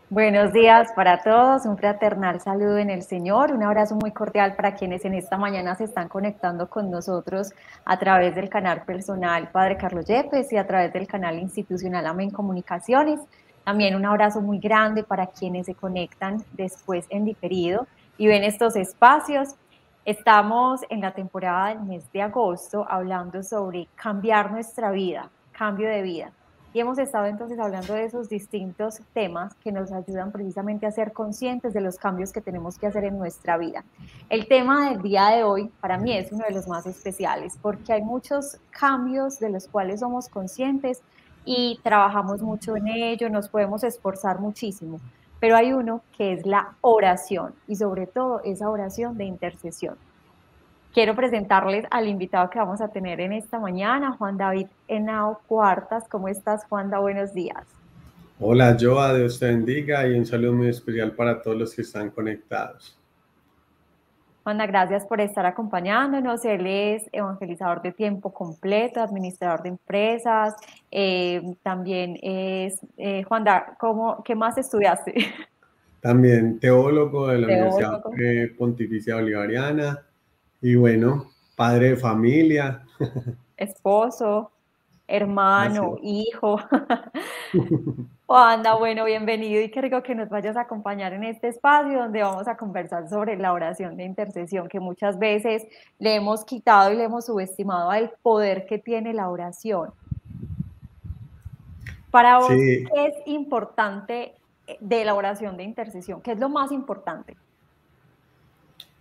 Buenos días para todos, un fraternal saludo en el Señor, un abrazo muy cordial para quienes en esta mañana se están conectando con nosotros a través del canal personal Padre Carlos Yepes y a través del canal institucional Amén Comunicaciones. También un abrazo muy grande para quienes se conectan después en diferido y ven estos espacios. Estamos en la temporada del mes de agosto hablando sobre cambiar nuestra vida, cambio de vida. Y hemos estado entonces hablando de esos distintos temas que nos ayudan precisamente a ser conscientes de los cambios que tenemos que hacer en nuestra vida. El tema del día de hoy para mí es uno de los más especiales porque hay muchos cambios de los cuales somos conscientes y trabajamos mucho en ello, nos podemos esforzar muchísimo, pero hay uno que es la oración y sobre todo esa oración de intercesión. Quiero presentarles al invitado que vamos a tener en esta mañana, Juan David Henao Cuartas. ¿Cómo estás, Juanda? Buenos días. Hola, Joa, Dios te bendiga y un saludo muy especial para todos los que están conectados. Juanda, gracias por estar acompañándonos. Él es evangelizador de tiempo completo, administrador de empresas. También es, Juanda, ¿qué más estudiaste? También teólogo de la Universidad Teólogo. Pontificia Bolivariana y bueno, padre de familia. Esposo, hermano, Gracias. hijo. Juanda, bueno, bienvenido y qué rico que nos vayas a acompañar en este espacio donde vamos a conversar sobre la oración de intercesión, que muchas veces le hemos quitado y le hemos subestimado al poder que tiene la oración. Para vos, Sí, ¿qué es importante de la oración de intercesión? ¿Qué es lo más importante?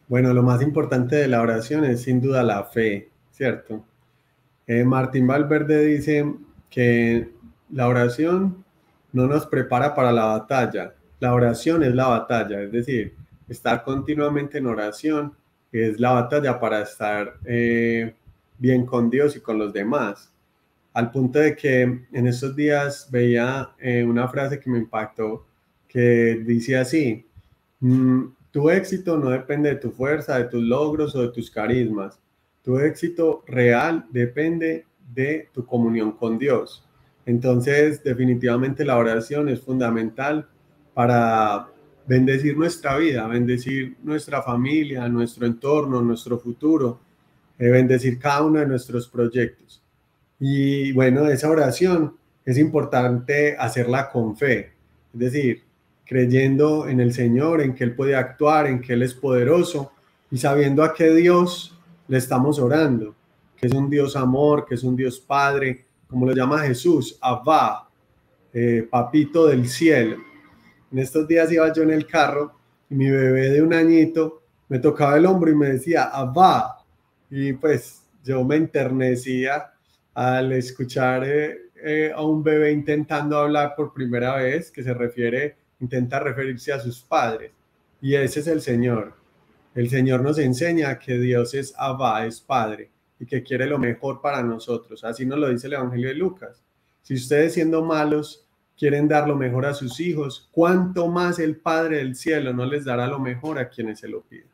bueno, lo más importante de la oración es sin duda la fe, ¿cierto? Martín Valverde dice que la oración no nos prepara para la batalla, la oración es la batalla, es decir, estar continuamente en oración es la batalla para estar bien con Dios y con los demás. Al punto de que en estos días veía una frase que me impactó, que dice así: tu éxito no depende de tu fuerza, de tus logros o de tus carismas. Tu éxito real depende de tu comunión con Dios. Entonces, definitivamente la oración es fundamental para bendecir nuestra vida, bendecir nuestra familia, nuestro entorno, nuestro futuro, bendecir cada uno de nuestros proyectos. Y bueno, esa oración es importante hacerla con fe, es decir, creyendo en el Señor, en que Él puede actuar, en que Él es poderoso y sabiendo a qué Dios le estamos orando, que es un Dios amor, que es un Dios Padre, como lo llama Jesús, Abba, papito del cielo. En estos días iba yo en el carro y mi bebé de 1 añito me tocaba el hombro y me decía Abba, y pues yo me enternecía al escuchar a un bebé intentando hablar por primera vez, que intenta referirse a sus padres. Y ese es el Señor. El Señor nos enseña que Dios es Abba, es Padre, y que quiere lo mejor para nosotros. Así nos lo dice el Evangelio de Lucas. Si ustedes siendo malos quieren dar lo mejor a sus hijos, ¿cuánto más el Padre del cielo no les dará lo mejor a quienes se lo piden?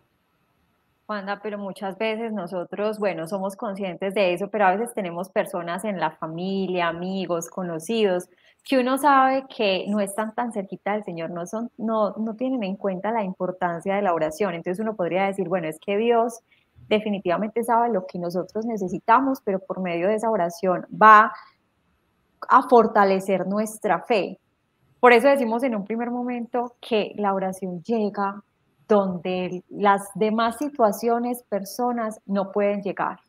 Juanda, pero muchas veces nosotros, bueno, somos conscientes de eso, pero a veces tenemos personas en la familia, amigos, conocidos, que uno sabe que no están tan cerquita del Señor, no tienen en cuenta la importancia de la oración. Entonces uno podría decir, bueno, es que Dios definitivamente sabe lo que nosotros necesitamos, pero por medio de esa oración va a fortalecer nuestra fe. Por eso decimos en un primer momento que la oración llega donde las demás situaciones, personas no pueden llegar.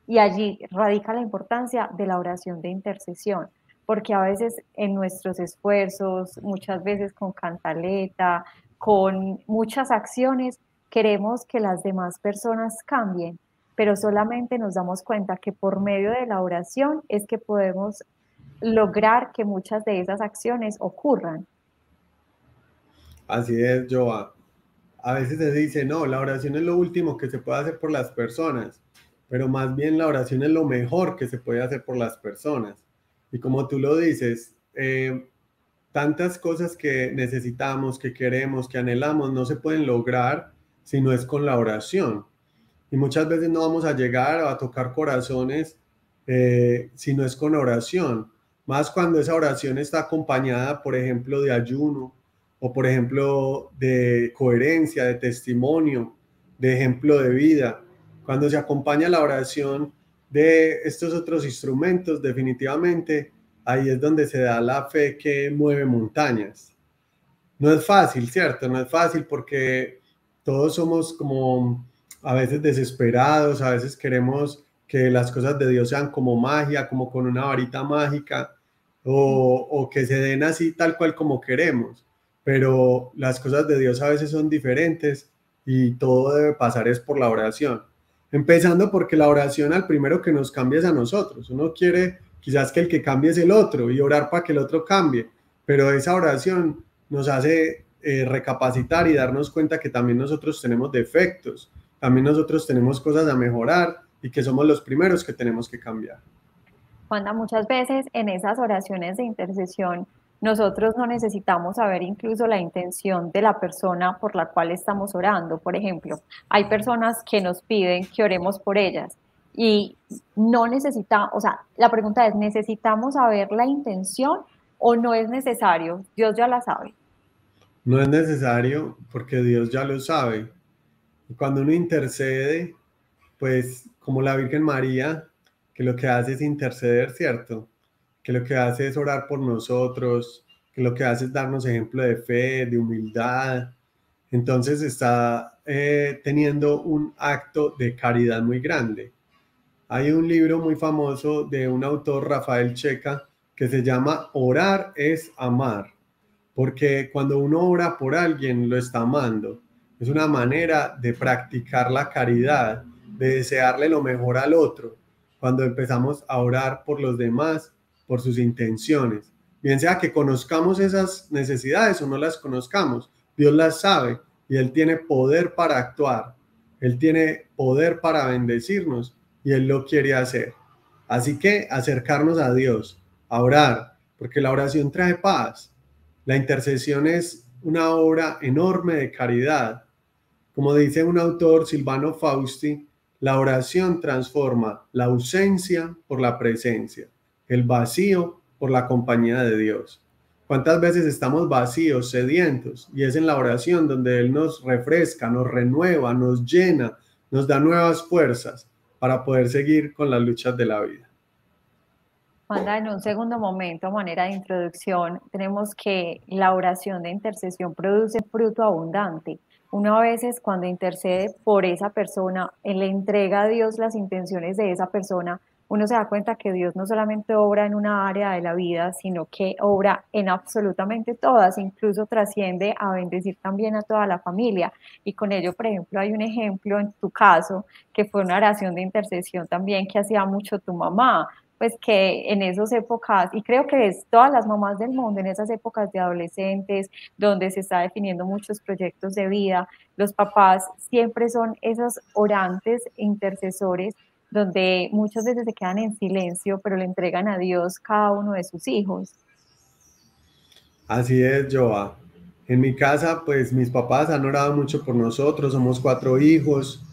Y allí radica la importancia de la oración de intercesión, porque a veces en nuestros esfuerzos, muchas veces con cantaleta, con muchas acciones queremos que las demás personas cambien, pero solamente nos damos cuenta que por medio de la oración es que podemos lograr que muchas de esas acciones ocurran. Así es, Joa. A veces se dice, no, la oración es lo último que se puede hacer por las personas, pero más bien la oración es lo mejor que se puede hacer por las personas. Y como tú lo dices, tantas cosas que necesitamos, que queremos, que anhelamos, no se pueden lograr si no es con la oración. Y muchas veces no vamos a llegar a tocar corazones si no es con oración. Más cuando esa oración está acompañada, por ejemplo, de ayuno o, por ejemplo, de coherencia, de testimonio, de ejemplo de vida. Cuando se acompaña la oración de estos otros instrumentos, definitivamente ahí es donde se da la fe que mueve montañas. No es fácil, ¿cierto? No es fácil porque todos somos como a veces desesperados, a veces queremos que las cosas de Dios sean como magia, como con una varita mágica, o que se den así tal cual como queremos. Pero las cosas de Dios a veces son diferentes y todo debe pasar es por la oración. Empezando porque la oración al primero que nos cambia es a nosotros. Uno quiere quizás que el que cambie es el otro y orar para que el otro cambie, pero esa oración nos hace recapacitar y darnos cuenta que también nosotros tenemos defectos, también nosotros tenemos cosas a mejorar y que somos los primeros que tenemos que cambiar. Juanda, muchas veces en esas oraciones de intercesión, nosotros no necesitamos saber incluso la intención de la persona por la cual estamos orando. Por ejemplo, hay personas que nos piden que oremos por ellas y no necesitamos, o sea, la pregunta es, ¿necesitamos saber la intención o no es necesario? Dios ya la sabe. No es necesario porque Dios ya lo sabe. Y cuando uno intercede, pues como la Virgen María, que lo que hace es interceder, ¿cierto? Que lo que hace es orar por nosotros, que lo que hace es darnos ejemplo de fe, de humildad. Entonces está teniendo un acto de caridad muy grande. Hay un libro muy famoso de un autor, Rafael Checa, que se llama Orar es amar, porque cuando uno ora por alguien lo está amando. Es una manera de practicar la caridad, de desearle lo mejor al otro, cuando empezamos a orar por los demás, por sus intenciones. Bien sea que conozcamos esas necesidades o no las conozcamos, Dios las sabe y Él tiene poder para actuar, Él tiene poder para bendecirnos y Él lo quiere hacer. Así que acercarnos a Dios, a orar, porque la oración trae paz. La intercesión es una obra enorme de caridad. Como dice un autor, Silvano Fausti, la oración transforma la ausencia por la presencia, el vacío por la compañía de Dios. ¿Cuántas veces estamos vacíos, sedientos? Y es en la oración donde Él nos refresca, nos renueva, nos llena, nos da nuevas fuerzas para poder seguir con las luchas de la vida. Juanda, en un segundo momento, manera de introducción, tenemos que la oración de intercesión produce fruto abundante. Uno a veces cuando intercede por esa persona, le entrega a Dios las intenciones de esa persona, uno se da cuenta que Dios no solamente obra en una área de la vida, sino que obra en absolutamente todas, incluso trasciende a bendecir también a toda la familia. Y con ello, por ejemplo, hay un ejemplo en tu caso, que fue una oración de intercesión también que hacía mucho tu mamá, pues que en esas épocas, y creo que es todas las mamás del mundo, en esas épocas de adolescentes, donde se está definiendo muchos proyectos de vida, los papás siempre son esos orantes e intercesores, donde muchas veces se quedan en silencio, pero le entregan a Dios cada uno de sus hijos. Así es, Joa. En mi casa, pues mis papás han orado mucho por nosotros, somos 4 hijos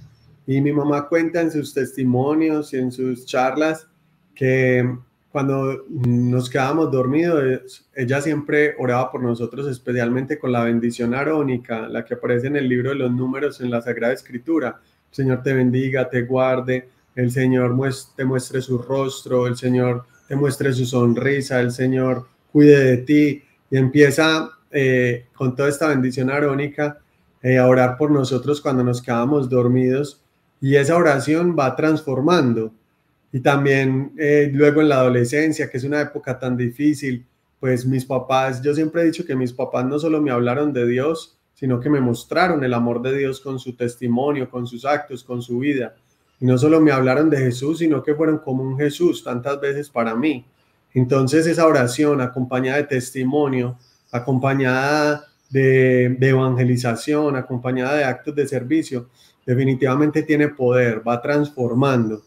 y mi mamá cuenta en sus testimonios y en sus charlas que cuando nos quedábamos dormidos, ella siempre oraba por nosotros, especialmente con la bendición arónica, la que aparece en el libro de los números en la Sagrada Escritura. El Señor te bendiga, te guarde, el Señor te muestre su rostro, el Señor te muestre su sonrisa, el Señor cuide de ti y empieza con toda esta bendición arónica a orar por nosotros cuando nos quedamos dormidos y esa oración va transformando. Y también luego en la adolescencia, que es una época tan difícil, pues mis papás, yo siempre he dicho que mis papás no solo me hablaron de Dios, sino que me mostraron el amor de Dios con su testimonio, con sus actos, con su vida. Y no solo me hablaron de Jesús, sino que fueron como un Jesús tantas veces para mí. Entonces esa oración acompañada de testimonio, acompañada de evangelización, acompañada de actos de servicio, definitivamente tiene poder, va transformando.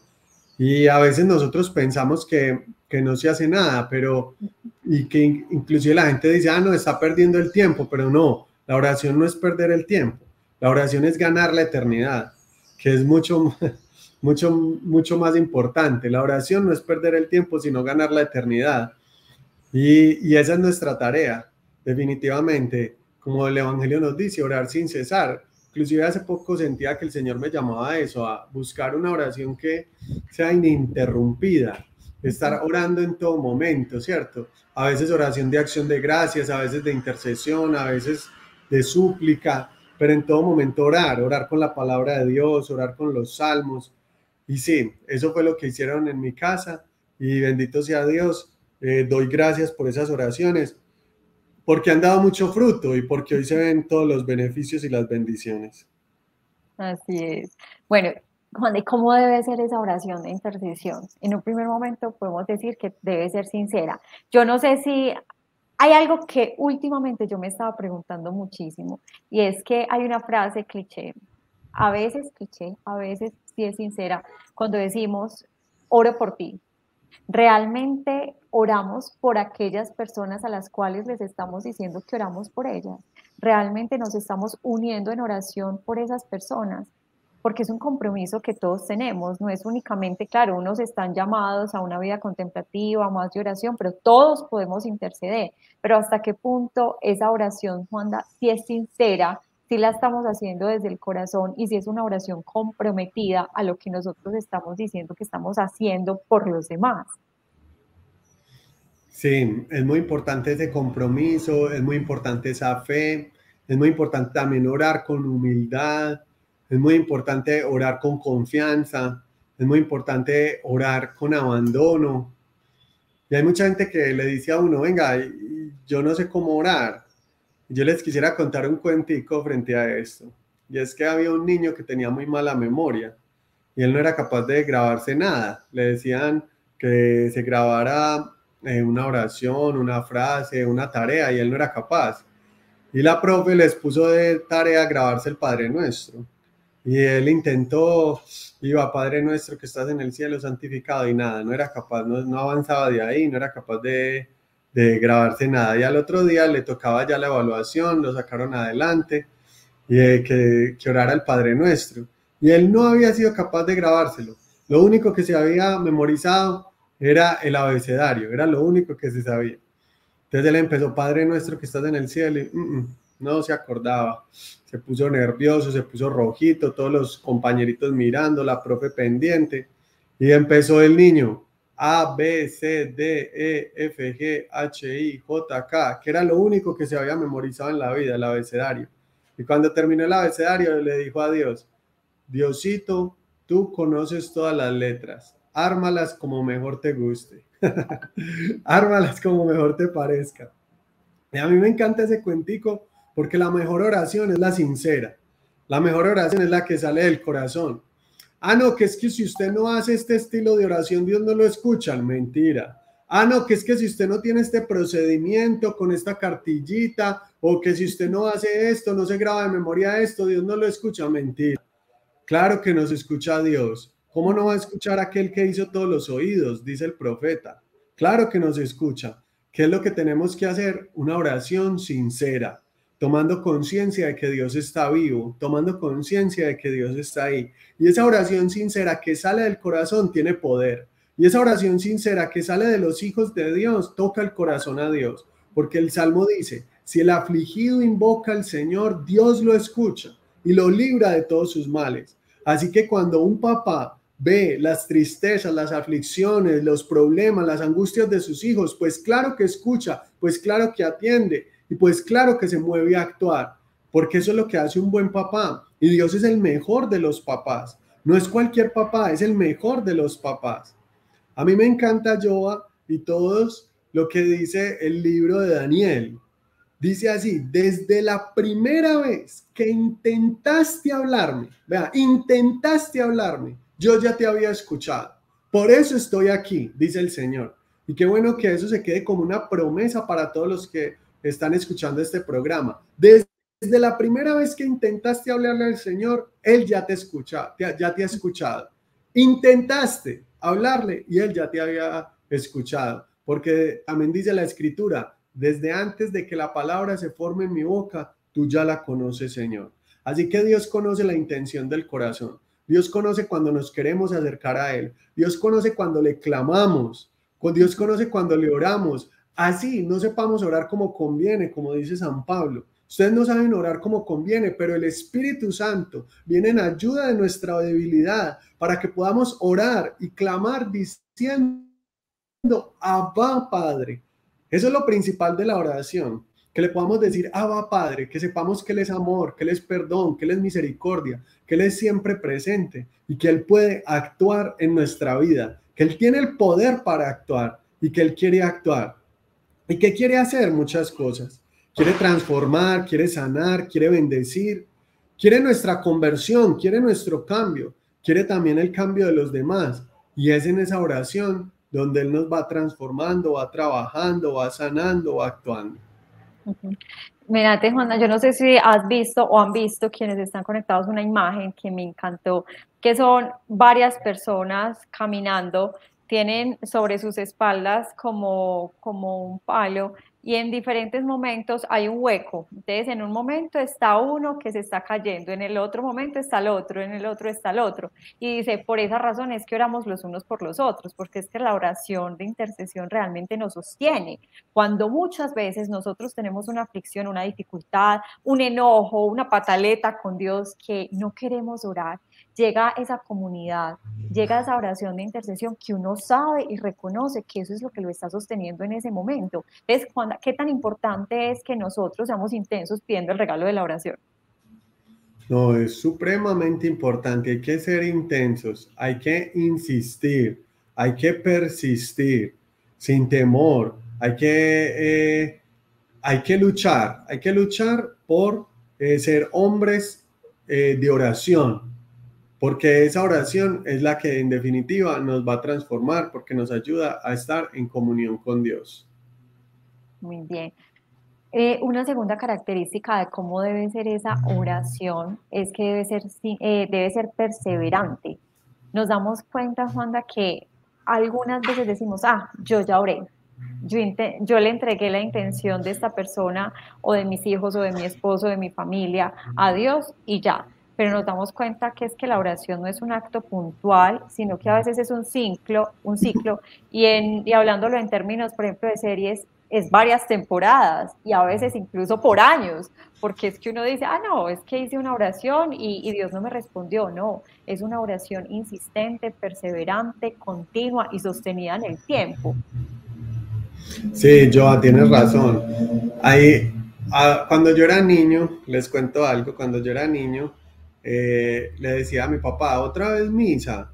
Y a veces nosotros pensamos que no se hace nada, pero y que inclusive la gente dice, no, está perdiendo el tiempo, pero no, la oración no es perder el tiempo, la oración es ganar la eternidad, que es mucho, mucho más importante. La oración no es perder el tiempo, sino ganar la eternidad. Y esa es nuestra tarea, definitivamente. Como el Evangelio nos dice, orar sin cesar. Inclusive hace poco sentía que el Señor me llamaba a eso, a buscar una oración que sea ininterrumpida, estar orando en todo momento, ¿cierto? A veces oración de acción de gracias, a veces de intercesión, a veces de súplica, pero en todo momento orar con la palabra de Dios, orar con los salmos. Y sí, eso fue lo que hicieron en mi casa y bendito sea Dios. Doy gracias por esas oraciones, porque han dado mucho fruto y porque hoy se ven todos los beneficios y las bendiciones. Así es. Bueno, Juan, ¿y cómo debe ser esa oración de intercesión? En un primer momento podemos decir que debe ser sincera. Yo no sé si hay algo que últimamente yo me estaba preguntando muchísimo, y es que hay una frase cliché, a veces sí es sincera, cuando decimos, oro por ti. ¿Realmente oramos por aquellas personas a las cuales les estamos diciendo que oramos por ellas? ¿Realmente nos estamos uniendo en oración por esas personas? Porque es un compromiso que todos tenemos, no es únicamente, claro, unos están llamados a una vida contemplativa, más de oración, pero todos podemos interceder. Pero hasta qué punto esa oración, Juanda, si es sincera, si la estamos haciendo desde el corazón y si es una oración comprometida a lo que nosotros estamos diciendo que estamos haciendo por los demás. Sí, es muy importante ese compromiso, es muy importante esa fe, es muy importante también orar con humildad, es muy importante orar con confianza, es muy importante orar con abandono. Y hay mucha gente que le dice a uno, venga, yo no sé cómo orar. Yo les quisiera contar un cuentico frente a esto. Y es que había un niño que tenía muy mala memoria y él no era capaz de grabarse nada. Le decían que se grabara una oración, una frase, una tarea y él no era capaz. Y la profe les puso de tarea grabarse el Padre Nuestro. Y él intentó, iba, Padre Nuestro que estás en el cielo, santificado, y nada, no era capaz, no avanzaba de ahí, no era capaz de grabarse nada. Y al otro día le tocaba ya la evaluación, lo sacaron adelante, y que orara el Padre Nuestro. Y él no había sido capaz de grabárselo. Lo único que se había memorizado era el abecedario, era lo único que se sabía. Entonces él empezó, Padre Nuestro que estás en el cielo, y no se acordaba. Se puso nervioso, se puso rojito, todos los compañeritos mirando, la profe pendiente. Y empezó el niño, A, B, C, D, E, F, G, H, I, J, K, que era lo único que se había memorizado en la vida, el abecedario. Y cuando terminó el abecedario le dijo a Dios, Diosito, tú conoces todas las letras, ármalas como mejor te guste. Ármalas como mejor te parezca. Y a mí me encanta ese cuentico porque la mejor oración es la sincera. La mejor oración es la que sale del corazón. No, que es que si usted no hace este estilo de oración, Dios no lo escucha. Mentira. No, que es que si usted no tiene este procedimiento con esta cartillita, o que si usted no hace esto, no se graba de memoria esto, Dios no lo escucha. Mentira. Claro que nos escucha Dios. ¿Cómo no va a escuchar aquel que hizo todos los oídos? Dice el profeta. Claro que nos escucha. ¿Qué es lo que tenemos que hacer? Una oración sincera, tomando conciencia de que Dios está vivo, tomando conciencia de que Dios está ahí. Y esa oración sincera que sale del corazón tiene poder. Y esa oración sincera que sale de los hijos de Dios toca el corazón a Dios. Porque el Salmo dice, si el afligido invoca al Señor, Dios lo escucha y lo libra de todos sus males. Así que cuando un papá ve las tristezas, las aflicciones, los problemas, las angustias de sus hijos, pues claro que escucha, pues claro que atiende y pues claro que se mueve a actuar, porque eso es lo que hace un buen papá. Y Dios es el mejor de los papás. No es cualquier papá, es el mejor de los papás. A mí me encanta Joa y todos lo que dice el libro de Daniel. Dice así: desde la primera vez que intentaste hablarme, vea, intentaste hablarme, yo ya te había escuchado. Por eso estoy aquí, dice el Señor. Y qué bueno que eso se quede como una promesa para todos los que están escuchando este programa. Desde la primera vez que intentaste hablarle al Señor, Él ya te escucha, ya te ha escuchado. Intentaste hablarle y Él ya te había escuchado. Porque también dice la Escritura: desde antes de que la palabra se forme en mi boca, tú ya la conoces, Señor. Así que Dios conoce la intención del corazón. Dios conoce cuando nos queremos acercar a Él. Dios conoce cuando le clamamos. Dios conoce cuando le oramos. Así no sepamos orar como conviene, como dice San Pablo. Ustedes no saben orar como conviene, pero el Espíritu Santo viene en ayuda de nuestra debilidad para que podamos orar y clamar diciendo: Abba, Padre. Eso es lo principal de la oración, que le podamos decir Abba, Padre, que sepamos que Él es amor, que Él es perdón, que Él es misericordia, que Él es siempre presente y que Él puede actuar en nuestra vida, que Él tiene el poder para actuar y que Él quiere actuar. ¿Y qué quiere hacer? Muchas cosas. Quiere transformar, quiere sanar, quiere bendecir, quiere nuestra conversión, quiere nuestro cambio, quiere también el cambio de los demás. Y es en esa oración donde Él nos va transformando, va trabajando, va sanando, va actuando. Mírate, Juana, yo no sé si has visto o han visto quienes están conectados una imagen que me encantó, que son varias personas caminando, tienen sobre sus espaldas como un palo y en diferentes momentos hay un hueco. Entonces, en un momento está uno que se está cayendo, en el otro momento está el otro, en el otro está el otro. Y dice, por esa razón es que oramos los unos por los otros, porque es que la oración de intercesión realmente nos sostiene. Cuando muchas veces nosotros tenemos una aflicción, una dificultad, un enojo, una pataleta con Dios que no queremos orar, llega esa comunidad, llega esa oración de intercesión que uno sabe y reconoce que eso es lo que lo está sosteniendo en ese momento. ¿Ves qué tan importante es que nosotros seamos intensos pidiendo el regalo de la oración? No, es supremamente importante. Hay que ser intensos, hay que insistir, hay que persistir sin temor, hay que luchar por ser hombres de oración, porque esa oración es la que en definitiva nos va a transformar, porque nos ayuda a estar en comunión con Dios. Muy bien. Una segunda característica de cómo debe ser esa oración es que debe ser perseverante. Nos damos cuenta, Juanda, que algunas veces decimos, yo ya oré, yo le entregué la intención de esta persona o de mis hijos o de mi esposo, de mi familia a Dios y ya. Pero nos damos cuenta que es que la oración no es un acto puntual, sino que a veces es un ciclo y hablándolo en términos, por ejemplo, de series, es varias temporadas y a veces incluso por años, porque es que uno dice, no, es que hice una oración y Dios no me respondió. No, es una oración insistente, perseverante, continua y sostenida en el tiempo. Sí, Joa, tienes razón. Cuando yo era niño, les cuento algo, cuando yo era niño, le decía a mi papá: otra vez misa,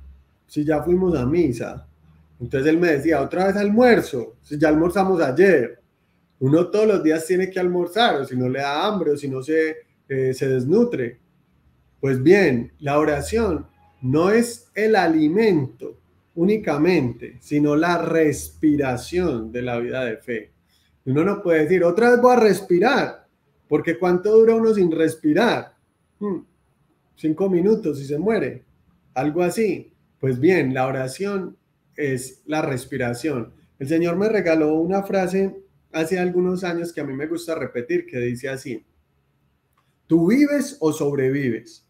si ya fuimos a misa. Entonces él me decía: otra vez almuerzo, si ya almorzamos ayer. Uno todos los días tiene que almorzar, o si no le da hambre, o si no se desnutre. Pues bien, la oración no es el alimento únicamente, sino la respiración de la vida de fe. Uno no puede decir: otra vez voy a respirar, porque ¿cuánto dura uno sin respirar? 5 minutos y se muere, algo así. Pues bien, la oración es la respiración. El Señor me regaló una frase hace algunos años que a mí me gusta repetir, que dice así: ¿tú vives o sobrevives?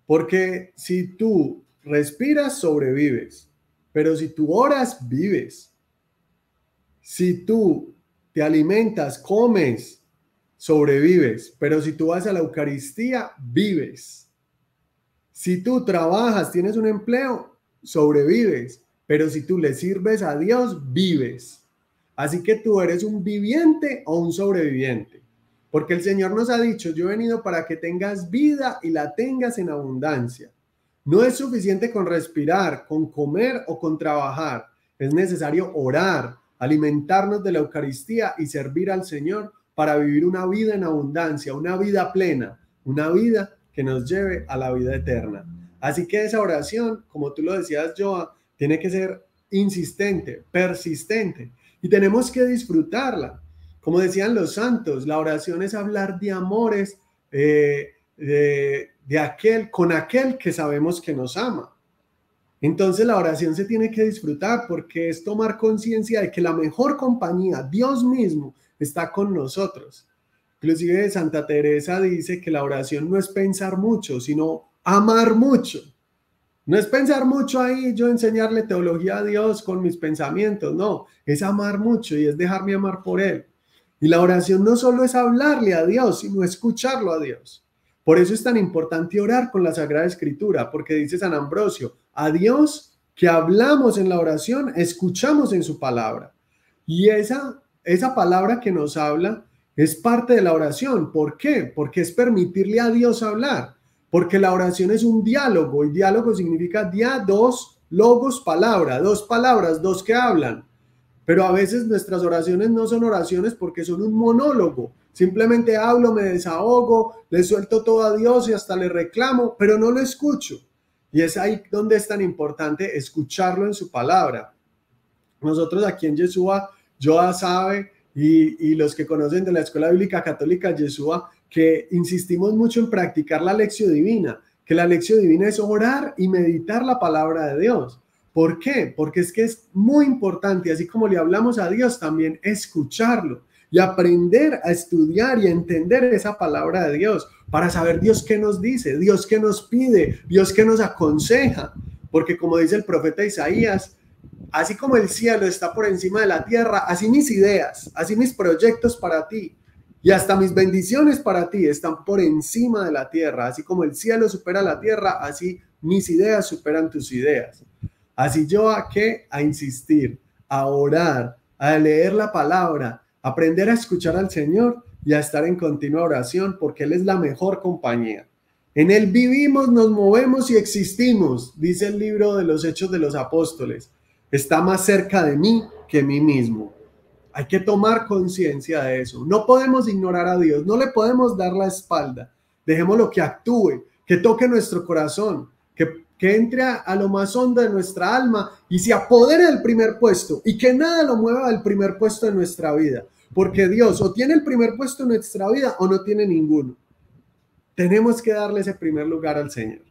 Porque si tú respiras, sobrevives. Pero si tú oras, vives. Si tú te alimentas, comes, sobrevives. Pero si tú vas a la Eucaristía, vives. Si tú trabajas, tienes un empleo, sobrevives. Pero si tú le sirves a Dios, vives. Así que tú eres un viviente o un sobreviviente. Porque el Señor nos ha dicho: yo he venido para que tengas vida y la tengas en abundancia. No es suficiente con respirar, con comer o con trabajar. Es necesario orar, alimentarnos de la Eucaristía y servir al Señor para vivir una vida en abundancia, una vida plena, una vida que nos lleve a la vida eterna. Así que esa oración, como tú lo decías, Joa, tiene que ser insistente, persistente, y tenemos que disfrutarla. Como decían los santos, la oración es hablar de amores con aquel que sabemos que nos ama. Entonces la oración se tiene que disfrutar porque es tomar conciencia de que la mejor compañía, Dios mismo, está con nosotros. Inclusive Santa Teresa dice que la oración no es pensar mucho, sino amar mucho. No es pensar mucho ahí, yo enseñarle teología a Dios con mis pensamientos, no, es amar mucho y es dejarme amar por Él. Y la oración no solo es hablarle a Dios, sino escucharlo a Dios. Por eso es tan importante orar con la Sagrada Escritura, porque dice San Ambrosio, a Dios que hablamos en la oración, escuchamos en su palabra. Y esa palabra que nos habla es parte de la oración. ¿Por qué? Porque es permitirle a Dios hablar. Porque la oración es un diálogo, y diálogo significa dos, logos, palabra, dos palabras, dos que hablan. Pero a veces nuestras oraciones no son oraciones porque son un monólogo. Simplemente hablo, me desahogo, le suelto todo a Dios y hasta le reclamo, pero no lo escucho. Y es ahí donde es tan importante escucharlo en su palabra. Nosotros aquí en Yeshua, Joa sabe, y los que conocen de la Escuela Bíblica Católica Yeshua, que insistimos mucho en practicar la lección divina, que la lección divina es orar y meditar la palabra de Dios. ¿Por qué? Porque es que es muy importante, así como le hablamos a Dios, también escucharlo y aprender a estudiar y a entender esa palabra de Dios para saber Dios qué nos dice, Dios qué nos pide, Dios qué nos aconseja. Porque como dice el profeta Isaías, así como el cielo está por encima de la tierra, así mis ideas, así mis proyectos para ti y hasta mis bendiciones para ti están por encima de la tierra. Así como el cielo supera la tierra, así mis ideas superan tus ideas. Así yo a insistir, a orar, a leer la palabra, a aprender a escuchar al Señor y a estar en continua oración porque Él es la mejor compañía. En Él vivimos, nos movemos y existimos, dice el libro de los Hechos de los Apóstoles. Está más cerca de mí que mí mismo. Hay que tomar conciencia de eso. No podemos ignorar a Dios, no le podemos dar la espalda. Dejémoslo que actúe, que toque nuestro corazón, que entre a lo más hondo de nuestra alma y se apodere del primer puesto y que nada lo mueva del primer puesto de nuestra vida. Porque Dios o tiene el primer puesto en nuestra vida o no tiene ninguno. Tenemos que darle ese primer lugar al Señor.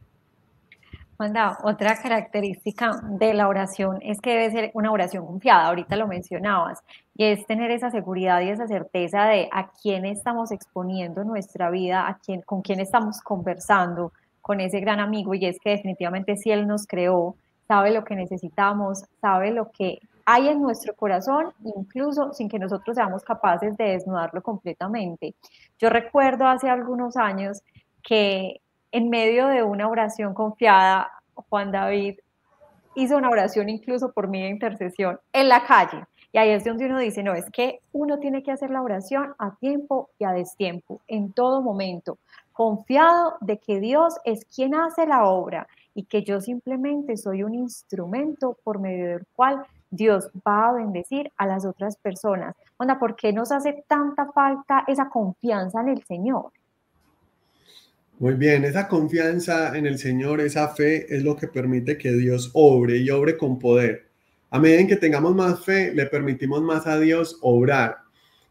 Wanda, otra característica de la oración es que debe ser una oración confiada, ahorita lo mencionabas, y es tener esa seguridad y esa certeza de a quién estamos exponiendo nuestra vida, con quién estamos conversando, con ese gran amigo, y es que definitivamente si Él nos creó, sabe lo que necesitamos, sabe lo que hay en nuestro corazón, incluso sin que nosotros seamos capaces de desnudarlo completamente. Yo recuerdo hace algunos años que en medio de una oración confiada, Juan David hizo una oración incluso por mí de intercesión en la calle. Y ahí es donde uno dice, no, es que uno tiene que hacer la oración a tiempo y a destiempo, en todo momento, confiado de que Dios es quien hace la obra y que yo simplemente soy un instrumento por medio del cual Dios va a bendecir a las otras personas. Onda, ¿por qué nos hace tanta falta esa confianza en el Señor? Muy bien, esa confianza en el Señor, esa fe es lo que permite que Dios obre y obre con poder. A medida en que tengamos más fe, le permitimos más a Dios obrar.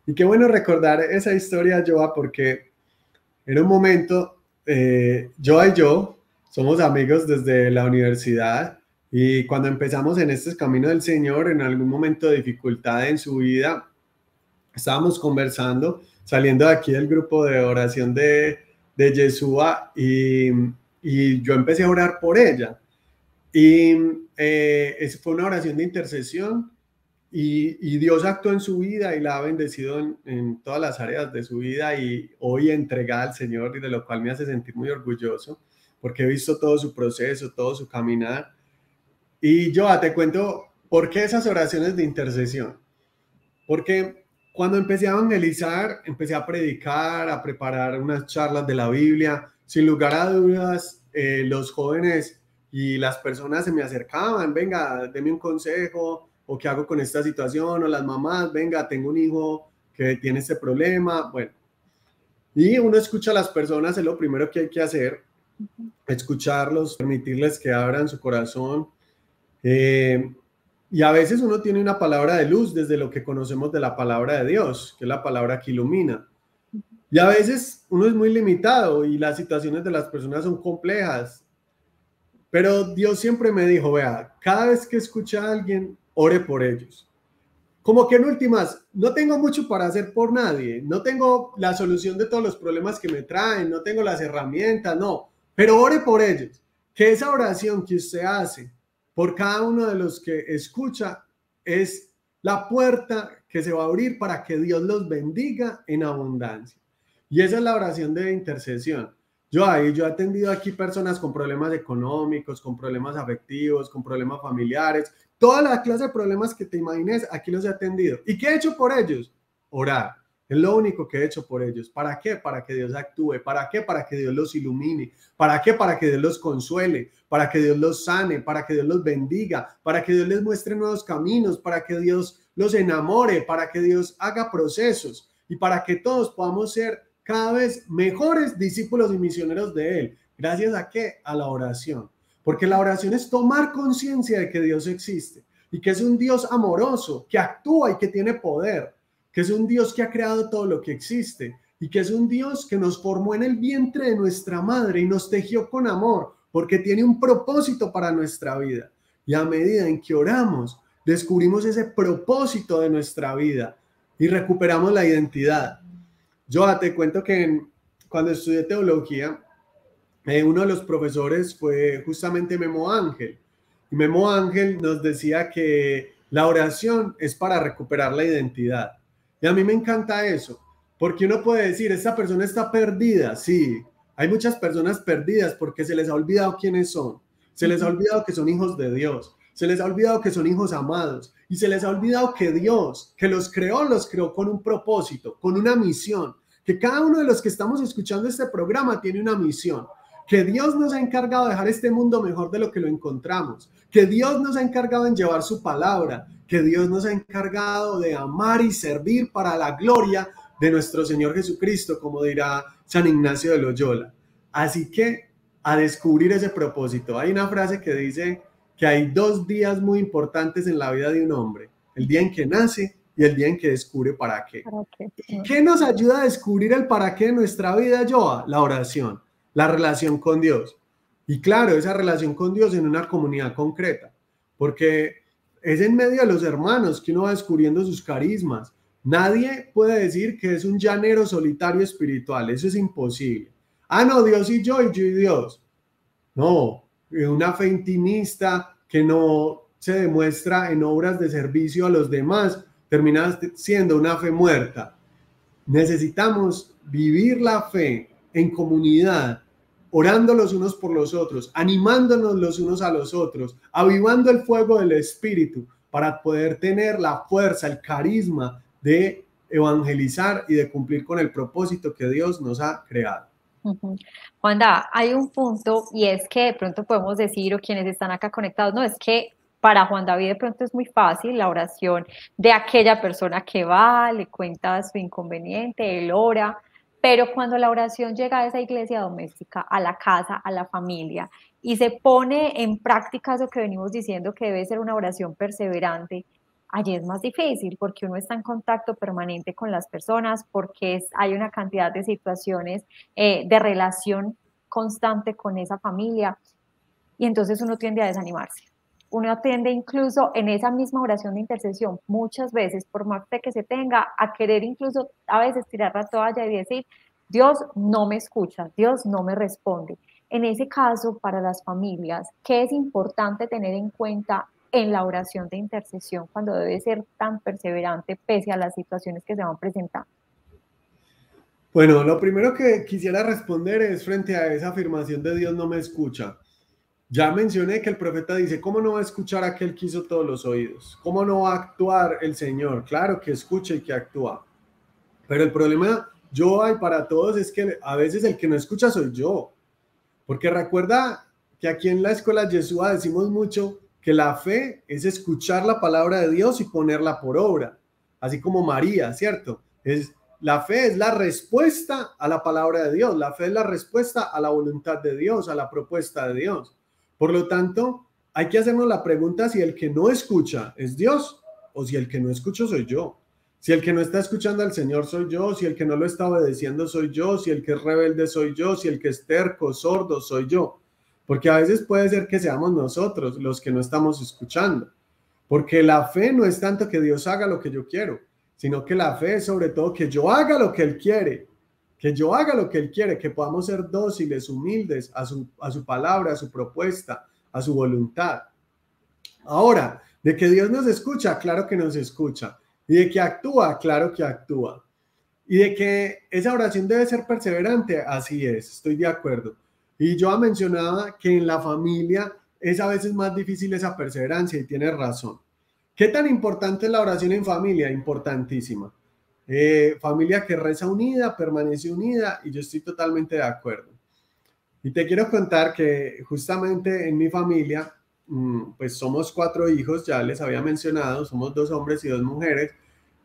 Y qué bueno recordar esa historia, Joa, porque en un momento, Joa y yo somos amigos desde la universidad y cuando empezamos en este camino del Señor, en algún momento de dificultad en su vida, estábamos conversando, saliendo de aquí del grupo de oración de Yeshua y yo empecé a orar por ella. Y fue una oración de intercesión y Dios actuó en su vida y la ha bendecido en todas las áreas de su vida y hoy entregada al Señor y de lo cual me hace sentir muy orgulloso porque he visto todo su proceso, todo su caminar. Y yo te cuento por qué esas oraciones de intercesión. Porque cuando empecé a evangelizar, empecé a predicar, a preparar unas charlas de la Biblia, sin lugar a dudas, los jóvenes y las personas se me acercaban, venga, deme un consejo, o qué hago con esta situación, o las mamás, venga, tengo un hijo que tiene este problema, bueno. Y uno escucha a las personas, es lo primero que hay que hacer, escucharlos, permitirles que abran su corazón. Y a veces uno tiene una palabra de luz desde lo que conocemos de la palabra de Dios, que es la palabra que ilumina. Y a veces uno es muy limitado y las situaciones de las personas son complejas. Pero Dios siempre me dijo, vea, cada vez que escucha a alguien, ore por ellos. Como que en últimas, no tengo mucho para hacer por nadie, no tengo la solución de todos los problemas que me traen, no tengo las herramientas, no, pero ore por ellos. Que esa oración que usted hace por cada uno de los que escucha es la puerta que se va a abrir para que Dios los bendiga en abundancia. Y esa es la oración de intercesión. Yo he atendido aquí personas con problemas económicos, con problemas afectivos, con problemas familiares, toda la clase de problemas que te imagines, aquí los he atendido. ¿Y qué he hecho por ellos? Orar. Es lo único que he hecho por ellos. ¿Para qué? Para que Dios actúe. ¿Para qué? Para que Dios los ilumine. ¿Para qué? Para que Dios los consuele. Para que Dios los sane. Para que Dios los bendiga. Para que Dios les muestre nuevos caminos. Para que Dios los enamore. Para que Dios haga procesos. Y para que todos podamos ser cada vez mejores discípulos y misioneros de Él. ¿Gracias a qué? A la oración. Porque la oración es tomar conciencia de que Dios existe y que es un Dios amoroso, que actúa y que tiene poder, que es un Dios que ha creado todo lo que existe y que es un Dios que nos formó en el vientre de nuestra madre y nos tejió con amor, porque tiene un propósito para nuestra vida. Y a medida en que oramos, descubrimos ese propósito de nuestra vida y recuperamos la identidad. Yo te cuento que cuando estudié teología, uno de los profesores fue justamente Memo Ángel. Y Memo Ángel nos decía que la oración es para recuperar la identidad. Y a mí me encanta eso, porque uno puede decir, esta persona está perdida. Sí, hay muchas personas perdidas porque se les ha olvidado quiénes son. Se les ha olvidado que son hijos de Dios. Se les ha olvidado que son hijos amados. Y se les ha olvidado que Dios, que los creó con un propósito, con una misión. Que cada uno de los que estamos escuchando este programa tiene una misión. Que Dios nos ha encargado de dejar este mundo mejor de lo que lo encontramos, que Dios nos ha encargado en llevar su palabra, que Dios nos ha encargado de amar y servir para la gloria de nuestro Señor Jesucristo, como dirá San Ignacio de Loyola. Así que a descubrir ese propósito. Hay una frase que dice que hay 2 días muy importantes en la vida de un hombre, el día en que nace y el día en que descubre para qué. ¿Y qué nos ayuda a descubrir el para qué de nuestra vida, Joa? La oración. La relación con Dios. Y claro, esa relación con Dios en una comunidad concreta, porque es en medio de los hermanos que uno va descubriendo sus carismas. Nadie puede decir que es un llanero solitario espiritual, eso es imposible. Ah, no, Dios y yo y Dios. No, una fe intimista que no se demuestra en obras de servicio a los demás, termina siendo una fe muerta. Necesitamos vivir la fe en comunidad, orando los unos por los otros, animándonos los unos a los otros, avivando el fuego del Espíritu para poder tener la fuerza, el carisma de evangelizar y de cumplir con el propósito que Dios nos ha creado. Juanda, hay un punto y es que de pronto podemos decir, o quienes están acá conectados, no, es que para Juan David de pronto es muy fácil la oración de aquella persona que va, le cuenta su inconveniente, él ora, pero cuando la oración llega a esa iglesia doméstica, a la casa, a la familia, y se pone en práctica eso que venimos diciendo que debe ser una oración perseverante, allí es más difícil porque uno está en contacto permanente con las personas, porque hay una cantidad de situaciones de relación constante con esa familia y entonces uno tiende a desanimarse. Uno tiende incluso en esa misma oración de intercesión, muchas veces, por más fe que se tenga, a querer incluso a veces tirar la toalla y decir, Dios no me escucha, Dios no me responde. En ese caso, para las familias, ¿qué es importante tener en cuenta en la oración de intercesión cuando debe ser tan perseverante pese a las situaciones que se van presentando? Bueno, lo primero que quisiera responder es frente a esa afirmación de Dios no me escucha. Ya mencioné que el profeta dice, ¿cómo no va a escuchar a aquel que hizo todos los oídos? ¿Cómo no va a actuar el Señor? Claro que escucha y que actúa. Pero el problema, yo hay para todos, es que a veces el que no escucha soy yo. Porque recuerda que aquí en la Escuela Yeshua decimos mucho que la fe es escuchar la palabra de Dios y ponerla por obra. Así como María, ¿cierto? La fe es la respuesta a la palabra de Dios, la fe es la respuesta a la voluntad de Dios, a la propuesta de Dios. Por lo tanto, hay que hacernos la pregunta si el que no escucha es Dios o si el que no escucho soy yo. Si el que no está escuchando al Señor soy yo, si el que no lo está obedeciendo soy yo, si el que es rebelde soy yo, si el que es terco, sordo soy yo. Porque a veces puede ser que seamos nosotros los que no estamos escuchando. Porque la fe no es tanto que Dios haga lo que yo quiero, sino que la fe es sobre todo que yo haga lo que Él quiere, que yo haga lo que Él quiere, que podamos ser dóciles, humildes a su palabra, a su propuesta, a su voluntad. Ahora, de que Dios nos escucha, claro que nos escucha. Y de que actúa, claro que actúa. Y de que esa oración debe ser perseverante, así es, estoy de acuerdo. Y yo mencionaba que en la familia es a veces más difícil esa perseverancia y tienes razón. ¿Qué tan importante es la oración en familia? Importantísima. Familia que reza unida, permanece unida y yo estoy totalmente de acuerdo. Y te quiero contar que justamente en mi familia, pues somos 4 hijos, ya les había mencionado, somos 2 hombres y 2 mujeres,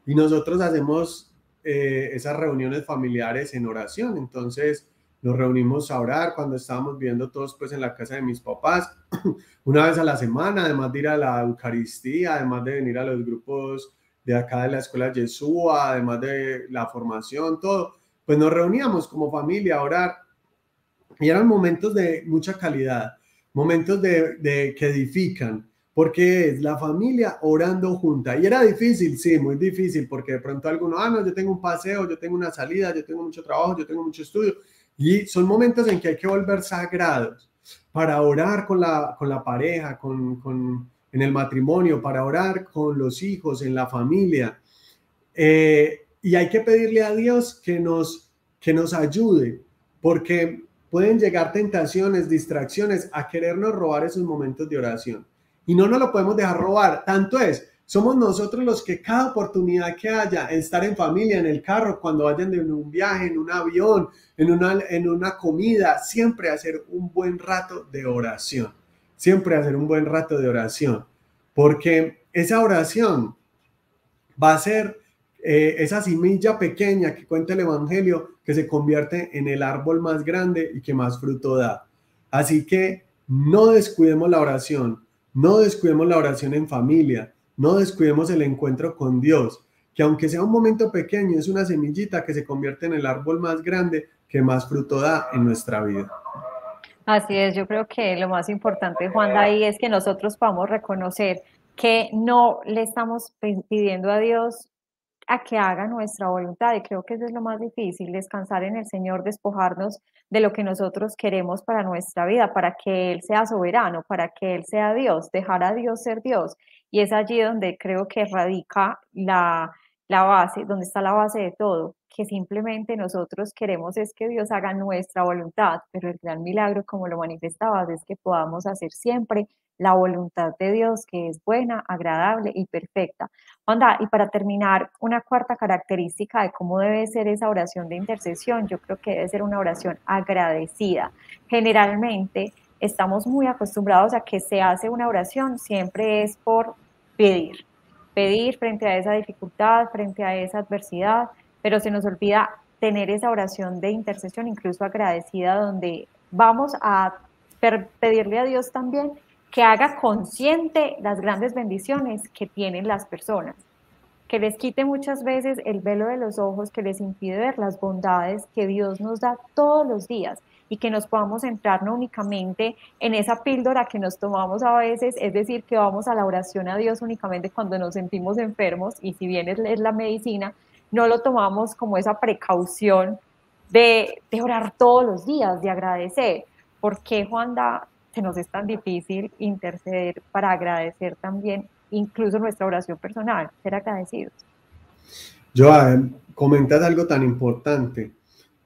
y nosotros hacemos esas reuniones familiares en oración. Entonces nos reunimos a orar cuando estábamos viviendo todos pues en la casa de mis papás, una vez a la semana, además de ir a la Eucaristía, además de venir a los grupos de acá de la Escuela Yeshua, además de la formación, todo, pues nos reuníamos como familia a orar y eran momentos de mucha calidad, momentos de que edifican, porque es la familia orando junta. Y era difícil, sí, muy difícil, porque de pronto algunos, no, yo tengo un paseo, yo tengo una salida, yo tengo mucho trabajo, yo tengo mucho estudio. Y son momentos en que hay que volver sagrados para orar con la pareja, en el matrimonio, para orar con los hijos, en la familia. Y hay que pedirle a Dios que nos ayude, porque pueden llegar tentaciones, distracciones a querernos robar esos momentos de oración. Y no nos lo podemos dejar robar. Tanto es, somos nosotros los que cada oportunidad que haya, estar en familia, en el carro, cuando vayan en un viaje, en un avión, en una comida, siempre hacer un buen rato de oración. Siempre hacer un buen rato de oración. Porque esa oración va a ser esa semilla pequeña que cuenta el Evangelio que se convierte en el árbol más grande y que más fruto da. Así que no descuidemos la oración, no descuidemos la oración en familia, no descuidemos el encuentro con Dios, que aunque sea un momento pequeño, es una semillita que se convierte en el árbol más grande que más fruto da en nuestra vida. Así es, yo creo que lo más importante, Juan, de ahí es que nosotros podamos reconocer que no le estamos pidiendo a Dios a que haga nuestra voluntad, y creo que eso es lo más difícil, descansar en el Señor, despojarnos de lo que nosotros queremos para nuestra vida, para que Él sea soberano, para que Él sea Dios, dejar a Dios ser Dios. Y es allí donde creo que radica la base, donde está la base de todo, que simplemente nosotros queremos es que Dios haga nuestra voluntad, pero el gran milagro, como lo manifestabas, es que podamos hacer siempre la voluntad de Dios, que es buena, agradable y perfecta. Onda, y para terminar, una cuarta característica de cómo debe ser esa oración de intercesión, yo creo que debe ser una oración agradecida. Generalmente estamos muy acostumbrados a que se hace una oración, siempre es por pedir, pedir frente a esa dificultad, frente a esa adversidad, pero se nos olvida tener esa oración de intercesión, incluso agradecida, donde vamos a pedirle a Dios también que haga consciente las grandes bendiciones que tienen las personas, que les quite muchas veces el velo de los ojos, que les impide ver las bondades que Dios nos da todos los días y que nos podamos centrar no únicamente en esa píldora que nos tomamos a veces, es decir, que vamos a la oración a Dios únicamente cuando nos sentimos enfermos, y si bien es la medicina, no lo tomamos como esa precaución de orar todos los días, de agradecer. ¿Por qué, Juanda, se nos es tan difícil interceder para agradecer también, incluso nuestra oración personal, ser agradecidos? Joan, comentas algo tan importante.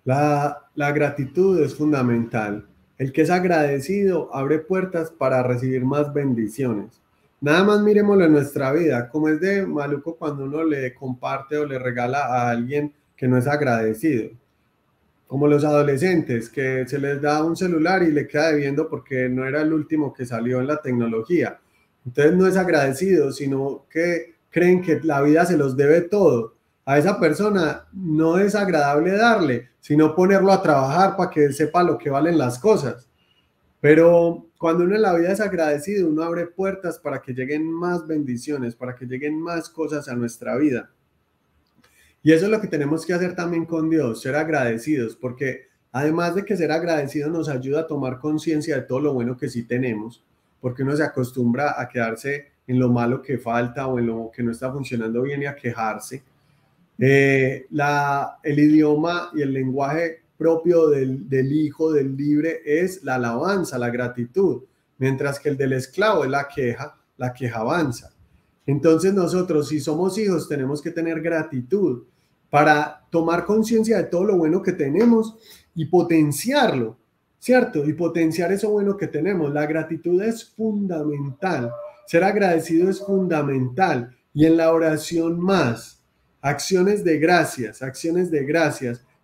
La gratitud es fundamental. El que es agradecido abre puertas para recibir más bendiciones. Nada más miremoslo en nuestra vida, como es de maluco cuando uno le comparte o le regala a alguien que no es agradecido. Como los adolescentes que se les da un celular y le queda debiendo porque no era el último que salió en la tecnología. Entonces no es agradecido, sino que creen que la vida se los debe todo. a esa persona no es agradable darle, sino ponerlo a trabajar para que él sepa lo que valen las cosas. Pero cuando uno en la vida es agradecido, uno abre puertas para que lleguen más bendiciones, para que lleguen más cosas a nuestra vida. Y eso es lo que tenemos que hacer también con Dios, ser agradecidos, porque además de que ser agradecido nos ayuda a tomar conciencia de todo lo bueno que sí tenemos, porque uno se acostumbra a quedarse en lo malo que falta o en lo que no está funcionando bien y a quejarse. El idioma y el lenguaje propio del hijo, del libre, es la alabanza, la gratitud, mientras que el del esclavo es la queja avanza. Entonces nosotros, si somos hijos, tenemos que tener gratitud para tomar conciencia de todo lo bueno que tenemos y potenciarlo, ¿cierto? Y potenciar eso bueno que tenemos. La gratitud es fundamental, ser agradecido es fundamental, y en la oración más, acciones de gracias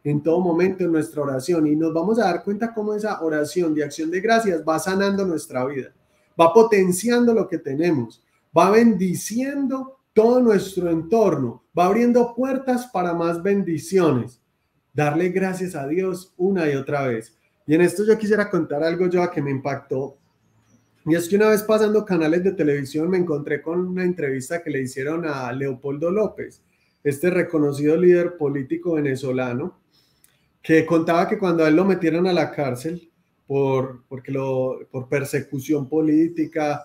en todo momento en nuestra oración, y nos vamos a dar cuenta cómo esa oración de acción de gracias va sanando nuestra vida, va potenciando lo que tenemos, va bendiciendo todo nuestro entorno, va abriendo puertas para más bendiciones. Darle gracias a Dios una y otra vez. Y en esto yo quisiera contar algo yo que me impactó. Y es que una vez pasando canales de televisión me encontré con una entrevista que le hicieron a Leopoldo López, este reconocido líder político venezolano, que contaba que cuando a él lo metieron a la cárcel por persecución política,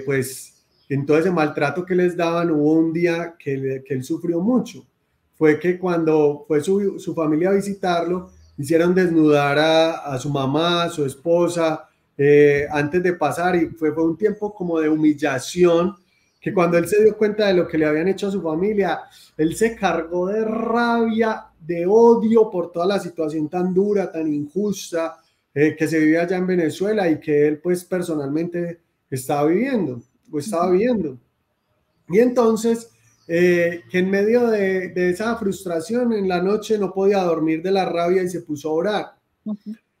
pues en todo ese maltrato que les daban, hubo un día que él sufrió mucho. Fue que cuando fue su familia a visitarlo, hicieron desnudar a su mamá, a su esposa, antes de pasar, y fue un tiempo como de humillación, que cuando él se dio cuenta de lo que le habían hecho a su familia, él se cargó de rabia, de odio por toda la situación tan dura, tan injusta, que se vive allá en Venezuela y que él pues personalmente estaba viviendo o estaba viviendo. Y entonces, que en medio de esa frustración en la noche no podía dormir de la rabia y se puso a orar.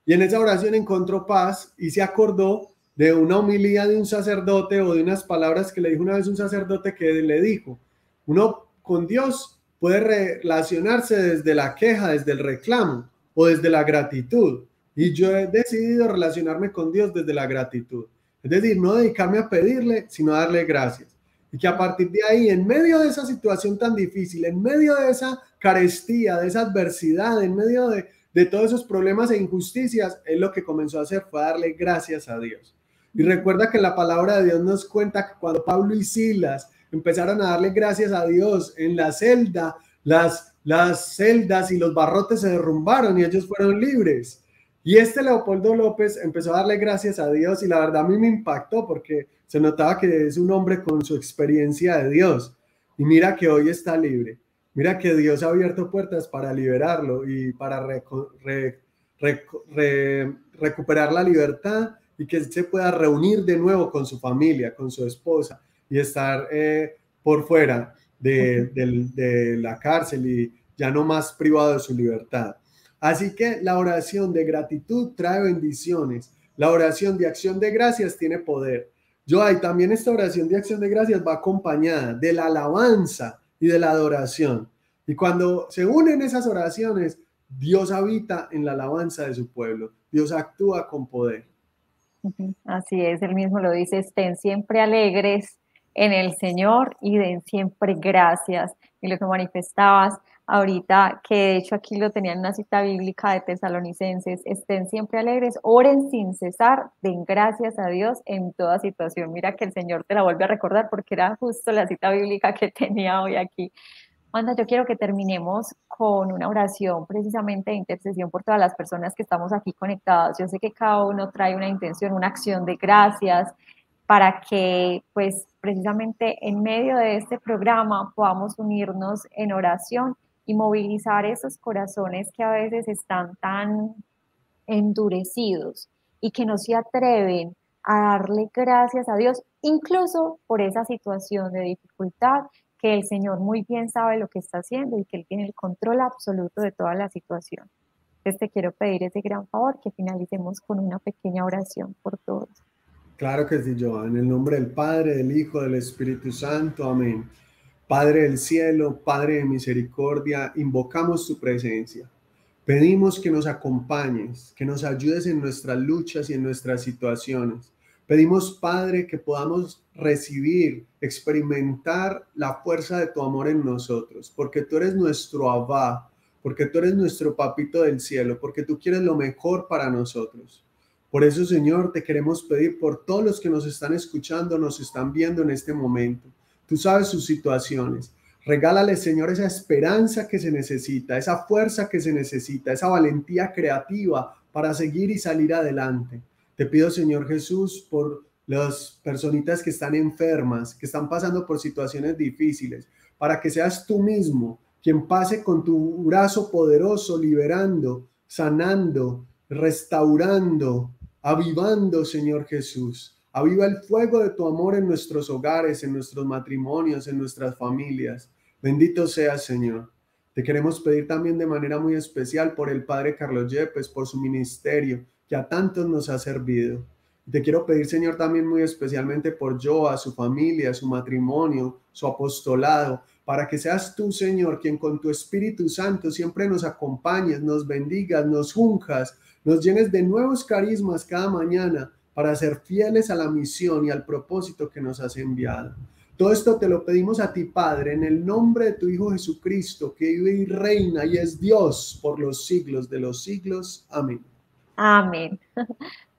Y en esa oración encontró paz y se acordó de una homilía de un sacerdote o de unas palabras que le dijo una vez un sacerdote, que le dijo: uno con Dios puede relacionarse desde la queja, desde el reclamo o desde la gratitud. Y yo he decidido relacionarme con Dios desde la gratitud. Es decir, no dedicarme a pedirle, sino a darle gracias. Y que a partir de ahí, en medio de esa situación tan difícil, en medio de esa carestía, de esa adversidad, en medio de todos esos problemas e injusticias, él lo que comenzó a hacer fue darle gracias a Dios. Y recuerda que la palabra de Dios nos cuenta que cuando Pablo y Silas empezaron a darle gracias a Dios en la celda, las celdas y los barrotes se derrumbaron y ellos fueron libres. Y este Leopoldo López empezó a darle gracias a Dios, y la verdad a mí me impactó porque se notaba que es un hombre con su experiencia de Dios. Y mira que hoy está libre. Mira que Dios ha abierto puertas para liberarlo y para recuperar la libertad, y que se pueda reunir de nuevo con su familia, con su esposa, y estar por fuera de la cárcel y ya no más privado de su libertad. Así que la oración de gratitud trae bendiciones. La oración de acción de gracias tiene poder. También esta oración de acción de gracias va acompañada de la alabanza y de la adoración. Y cuando se unen esas oraciones, Dios habita en la alabanza de su pueblo. Dios actúa con poder. Así es, él mismo lo dice: estén siempre alegres en el Señor y den siempre gracias. Y lo que manifestabas ahorita, que de hecho aquí lo tenía en una cita bíblica de Tesalonicenses: estén siempre alegres, oren sin cesar, den gracias a Dios en toda situación. Mira que el Señor te la vuelve a recordar porque era justo la cita bíblica que tenía hoy aquí. Wanda, yo quiero que terminemos con una oración precisamente de intercesión por todas las personas que estamos aquí conectadas. Yo sé que cada uno trae una intención, una acción de gracias, para que pues precisamente en medio de este programa podamos unirnos en oración y movilizar esos corazones que a veces están tan endurecidos y que no se atreven a darle gracias a Dios, incluso por esa situación de dificultad, que el Señor muy bien sabe lo que está haciendo y que Él tiene el control absoluto de toda la situación. Entonces te quiero pedir ese gran favor, que finalicemos con una pequeña oración por todos. Claro que sí, Joan. En el nombre del Padre, del Hijo, del Espíritu Santo. Amén. Padre del cielo, Padre de misericordia, invocamos tu presencia. Pedimos que nos acompañes, que nos ayudes en nuestras luchas y en nuestras situaciones. Pedimos, Padre, que podamos recibir, experimentar la fuerza de tu amor en nosotros, porque tú eres nuestro Abba, porque tú eres nuestro Papito del cielo, porque tú quieres lo mejor para nosotros. Por eso, Señor, te queremos pedir por todos los que nos están escuchando, nos están viendo en este momento. Tú sabes sus situaciones. Regálale, Señor, esa esperanza que se necesita, esa fuerza que se necesita, esa valentía creativa para seguir y salir adelante. Te pido, Señor Jesús, por las personitas que están enfermas, que están pasando por situaciones difíciles, para que seas tú mismo quien pase con tu brazo poderoso, liberando, sanando, restaurando, avivando, Señor Jesús. Aviva el fuego de tu amor en nuestros hogares, en nuestros matrimonios, en nuestras familias. Bendito seas, Señor. Te queremos pedir también de manera muy especial por el Padre Carlos Yepes, por su ministerio, que a tantos nos ha servido. Te quiero pedir, Señor, también muy especialmente por Joa, su familia, su matrimonio, su apostolado, para que seas tú, Señor, quien con tu Espíritu Santo siempre nos acompañes, nos bendigas, nos unjas, nos llenes de nuevos carismas cada mañana para ser fieles a la misión y al propósito que nos has enviado. Todo esto te lo pedimos a ti, Padre, en el nombre de tu Hijo Jesucristo, que vive y reina y es Dios por los siglos de los siglos. Amén. Amén.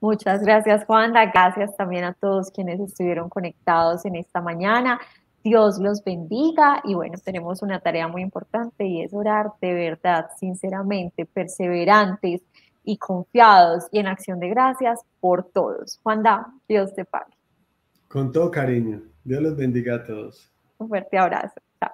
Muchas gracias, Juanda. Gracias también a todos quienes estuvieron conectados en esta mañana. Dios los bendiga y bueno, tenemos una tarea muy importante y es orar de verdad, sinceramente, perseverantes y confiados y en acción de gracias por todos. Juanda, Dios te pague. Con todo cariño. Dios los bendiga a todos. Un fuerte abrazo. Chao.